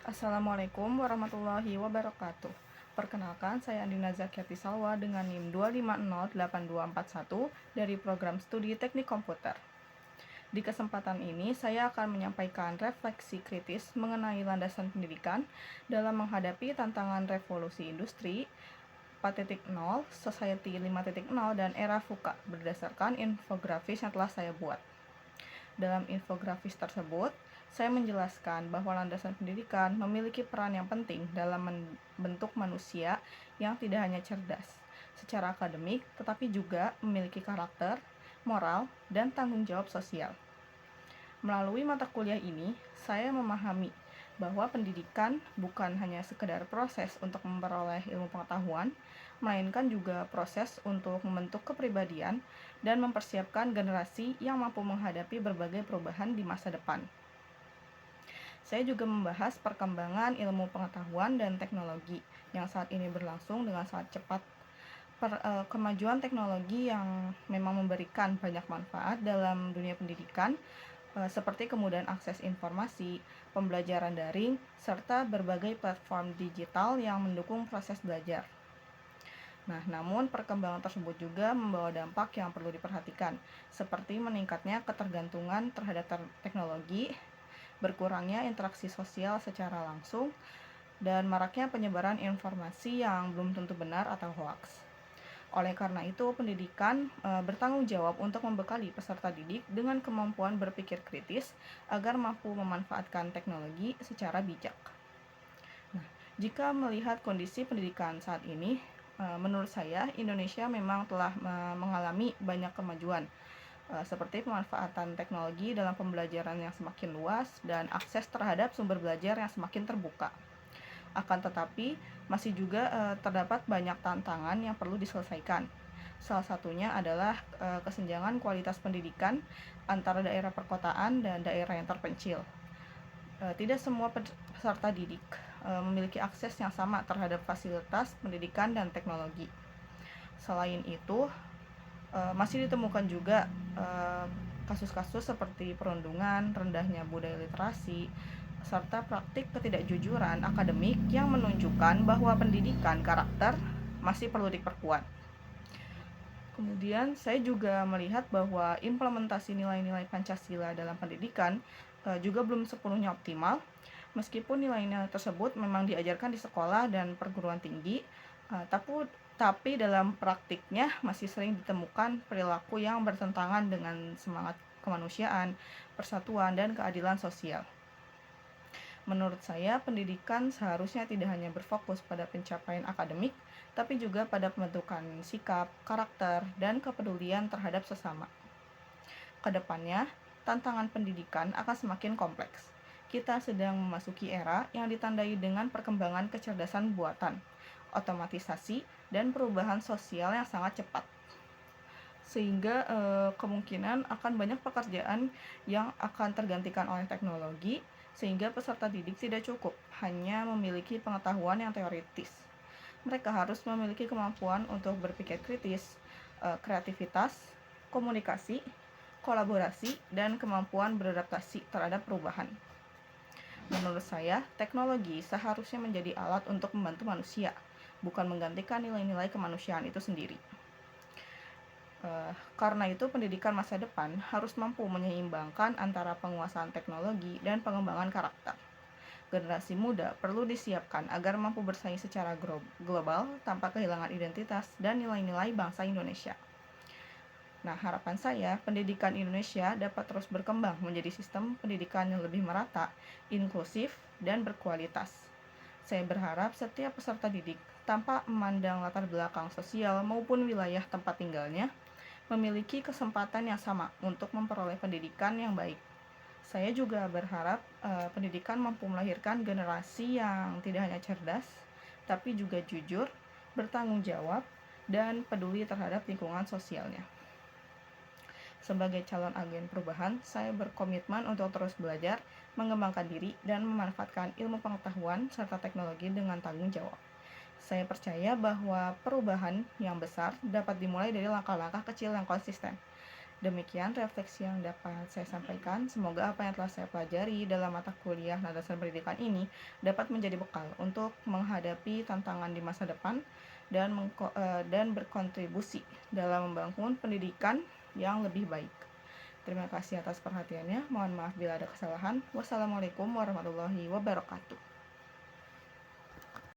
Assalamualaikum warahmatullahi wabarakatuh. Perkenalkan, saya Andina Zakiati Salwa dengan NIM 2508241 dari program studi Teknik Komputer. Di kesempatan ini, saya akan menyampaikan refleksi kritis mengenai landasan pendidikan dalam menghadapi tantangan revolusi industri 4.0, Society 5.0, dan era VUCA berdasarkan infografis yang telah saya buat. Dalam infografis tersebut, saya menjelaskan bahwa landasan pendidikan memiliki peran yang penting dalam membentuk manusia yang tidak hanya cerdas secara akademik, tetapi juga memiliki karakter, moral, dan tanggung jawab sosial. Melalui mata kuliah ini, saya memahami bahwa pendidikan bukan hanya sekedar proses untuk memperoleh ilmu pengetahuan, melainkan juga proses untuk membentuk kepribadian dan mempersiapkan generasi yang mampu menghadapi berbagai perubahan di masa depan. Saya juga membahas perkembangan ilmu pengetahuan dan teknologi yang saat ini berlangsung dengan sangat cepat. Kemajuan teknologi yang memang memberikan banyak manfaat dalam dunia pendidikan, seperti kemudahan akses informasi, pembelajaran daring, serta berbagai platform digital yang mendukung proses belajar. Nah, namun perkembangan tersebut juga membawa dampak yang perlu diperhatikan, seperti meningkatnya ketergantungan terhadap teknologi, berkurangnya interaksi sosial secara langsung, dan maraknya penyebaran informasi yang belum tentu benar atau hoaks. Oleh karena itu, pendidikan bertanggung jawab untuk membekali peserta didik dengan kemampuan berpikir kritis agar mampu memanfaatkan teknologi secara bijak. Nah, jika melihat kondisi pendidikan saat ini, menurut saya Indonesia memang telah mengalami banyak kemajuan, seperti pemanfaatan teknologi dalam pembelajaran yang semakin luas dan akses terhadap sumber belajar yang semakin terbuka. Akan tetapi, masih juga terdapat banyak tantangan yang perlu diselesaikan. Salah satunya adalah kesenjangan kualitas pendidikan antara daerah perkotaan dan daerah yang terpencil. Tidak semua peserta didik memiliki akses yang sama terhadap fasilitas pendidikan dan teknologi. Selain itu, masih ditemukan juga kasus-kasus seperti perundungan, rendahnya budaya literasi, serta praktik ketidakjujuran akademik yang menunjukkan bahwa pendidikan karakter masih perlu diperkuat. Kemudian saya juga melihat bahwa implementasi nilai-nilai Pancasila dalam pendidikan juga belum sepenuhnya optimal. Meskipun nilai-nilai tersebut memang diajarkan di sekolah dan perguruan tinggi, tapi dalam praktiknya masih sering ditemukan perilaku yang bertentangan dengan semangat kemanusiaan, persatuan, dan keadilan sosial. Menurut saya, pendidikan seharusnya tidak hanya berfokus pada pencapaian akademik, tapi juga pada pembentukan sikap, karakter, dan kepedulian terhadap sesama. Kedepannya, tantangan pendidikan akan semakin kompleks. Kita sedang memasuki era yang ditandai dengan perkembangan kecerdasan buatan, otomatisasi, dan perubahan sosial yang sangat cepat. Sehingga kemungkinan akan banyak pekerjaan yang akan tergantikan oleh teknologi, sehingga peserta didik tidak cukup hanya memiliki pengetahuan yang teoritis. Mereka harus memiliki kemampuan untuk berpikir kritis, kreativitas, komunikasi, kolaborasi, dan kemampuan beradaptasi terhadap perubahan. Menurut saya, teknologi seharusnya menjadi alat untuk membantu manusia, bukan menggantikan nilai-nilai kemanusiaan itu sendiri. Karena itu, pendidikan masa depan harus mampu menyeimbangkan antara penguasaan teknologi dan pengembangan karakter. Generasi muda perlu disiapkan agar mampu bersaing secara global tanpa kehilangan identitas dan nilai-nilai bangsa Indonesia. Nah, harapan saya, pendidikan Indonesia dapat terus berkembang menjadi sistem pendidikan yang lebih merata, inklusif, dan berkualitas. Saya berharap setiap peserta didik, tanpa memandang latar belakang sosial maupun wilayah tempat tinggalnya, memiliki kesempatan yang sama untuk memperoleh pendidikan yang baik. Saya juga berharap pendidikan mampu melahirkan generasi yang tidak hanya cerdas, tapi juga jujur, bertanggung jawab, dan peduli terhadap lingkungan sosialnya. Sebagai calon agen perubahan, saya berkomitmen untuk terus belajar, mengembangkan diri, dan memanfaatkan ilmu pengetahuan serta teknologi dengan tanggung jawab. Saya percaya bahwa perubahan yang besar dapat dimulai dari langkah-langkah kecil yang konsisten. Demikian refleksi yang dapat saya sampaikan. Semoga apa yang telah saya pelajari dalam mata kuliah Landasan Pendidikan ini dapat menjadi bekal untuk menghadapi tantangan di masa depan dan berkontribusi dalam membangun pendidikan yang lebih baik. Terima kasih atas perhatiannya. Mohon maaf bila ada kesalahan. Wassalamualaikum warahmatullahi wabarakatuh.